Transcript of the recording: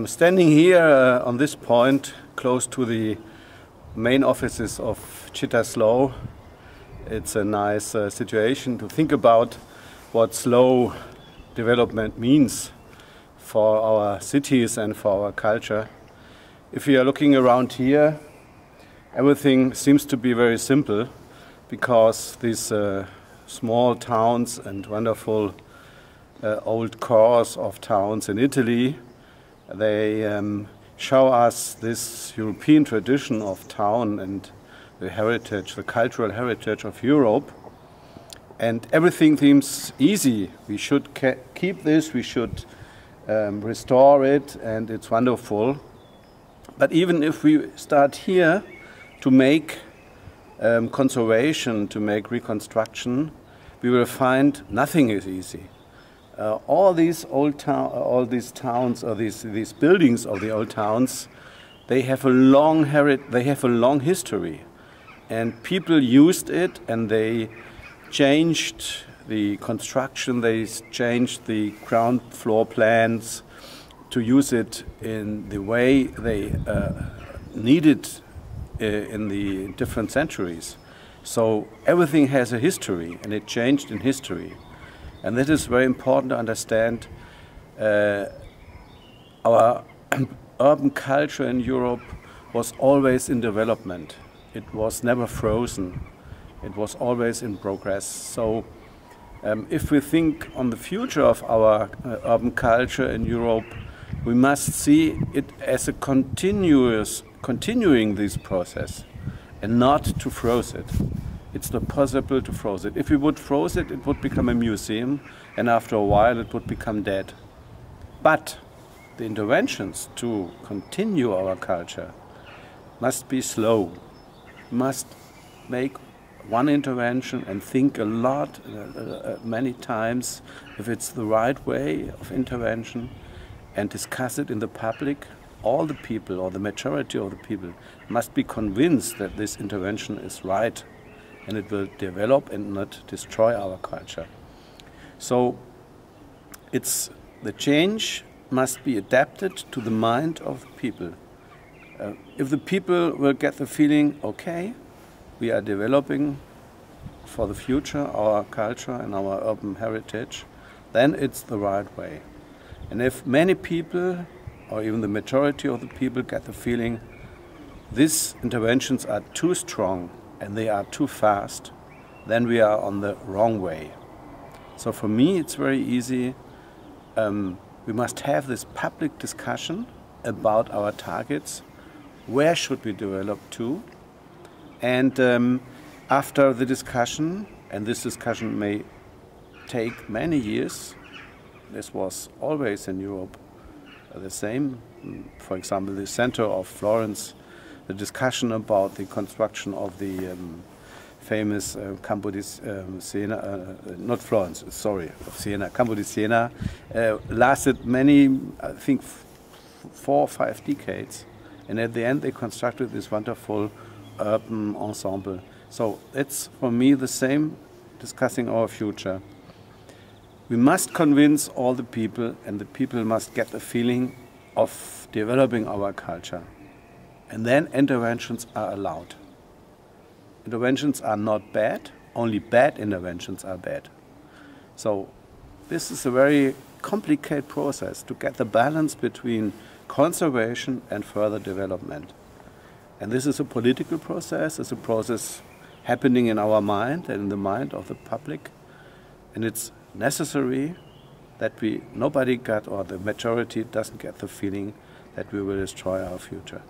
Standing here on this point, close to the main offices of Cittaslow, it's a nice situation to think about what slow development means for our cities and for our culture. If we are looking around here, everything seems to be very simple because these small towns and wonderful old cores of towns in Italy, they show us this European tradition of town and the heritage, the cultural heritage of Europe. And everything seems easy. We should keep this, we should restore it, and it's wonderful. But even if we start here to make conservation, to make reconstruction, we will find nothing is easy. All these towns, or these buildings of the old towns, they have a long history, and people used it, and they changed the construction, they changed the ground floor plans to use it in the way they needed in the different centuries. So everything has a history, and it changed in history. And that is very important to understand. Our urban culture in Europe was always in development. It was never frozen. It was always in progress. So if we think on the future of our urban culture in Europe, we must see it as a continuing this process and not to freeze it. It's not possible to freeze it. If we would freeze it, it would become a museum, and after a while it would become dead. But the interventions to continue our culture must be slow. We must make one intervention and think a lot, many times, if it's the right way of intervention, and discuss it in the public. All the people, or the majority of the people, must be convinced that this intervention is right, and it will develop and not destroy our culture. So the change must be adapted to the mind of the people. If the people will get the feeling, okay, we are developing for the future our culture and our urban heritage, then it's the right way. And if many people, or even the majority of the people, get the feeling these interventions are too strong and they are too fast, then we are on the wrong way. So for me it's very easy. We must have this public discussion about our targets. Where should we develop to? And after the discussion, and this discussion may take many years, this was always in Europe the same. For example, the center of Florence, the discussion about the construction of the famous Campo di Siena, not Florence, sorry, of Siena, Campo di Siena, lasted many, I think, 4 or 5 decades. And at the end they constructed this wonderful urban ensemble. So it's, for me, the same, discussing our future. We must convince all the people, and the people must get the feeling of developing our culture. And then interventions are allowed. Interventions are not bad, only bad interventions are bad. So this is a very complicated process to get the balance between conservation and further development. And this is a political process, it's a process happening in our mind and in the mind of the public. And it's necessary that nobody got, or the majority doesn't get the feeling that we will destroy our future.